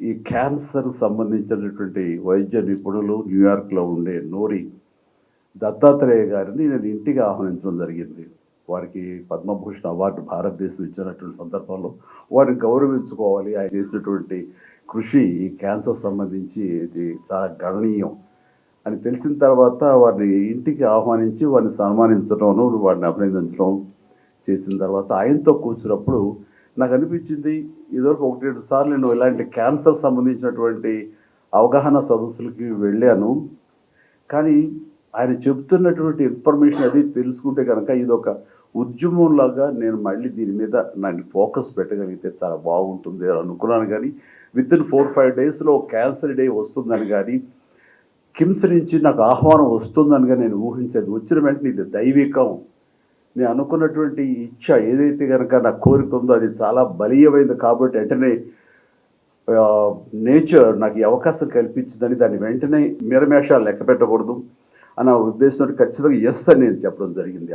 ఈ క్యాన్సర్ సంబంధించినటువంటి వైద్య నిపుణులు న్యూయార్క్‌లో ఉండే నోరి దత్తాత్రేయ గారిని నేను ఇంటికి ఆహ్వానించడం జరిగింది. వారికి పద్మభూషణ్ అవార్డు భారతదేశం ఇచ్చినటువంటి సందర్భంలో వారిని గౌరవించుకోవాలి. ఆయన చేసినటువంటి కృషి ఈ క్యాన్సర్ సంబంధించి ఇది చాలా గణనీయం అని తెలిసిన తర్వాత వారిని ఇంటికి ఆహ్వానించి వారిని సన్మానించడం, వారిని అభినందించడం చేసిన తర్వాత ఆయనతో కూర్చున్నప్పుడు నాకు అనిపించింది, ఇదివరకు 1, 2 సార్లు నేను ఇలాంటి క్యాన్సర్ సంబంధించినటువంటి అవగాహన సదస్సులకి వెళ్ళాను. కానీ ఆయన చెప్తున్నటువంటి ఇన్ఫర్మేషన్ అది తెలుసుకుంటే కనుక ఇదొక ఉద్యమంలాగా నేను మళ్ళీ దీని మీద నాకు ఫోకస్ పెట్టగలిగితే చాలా బాగుంటుంది అని అనుకున్నాను. కానీ వితిన్ 4-5 డేస్లో క్యాన్సర్ డే వస్తుందని కానీ కిమ్స్ నుంచి నాకు ఆహ్వానం వస్తుందని కానీ నేను ఊహించేది. వచ్చిన వెంటనే ఇది దైవికం, నేను అనుకున్నటువంటి ఇచ్చ ఏదైతే కనుక నా కోరిక ఉందో అది చాలా బలీయమైంది కాబట్టి వెంటనే నేచర్ నాకు ఈ అవకాశం కల్పించిందని దాన్ని వెంటనే మిరమేషాలు లెక్క పెట్టకూడదు అన్న ఉద్దేశంతో ఖచ్చితంగా ఎస్ అని నేను చెప్పడం జరిగింది.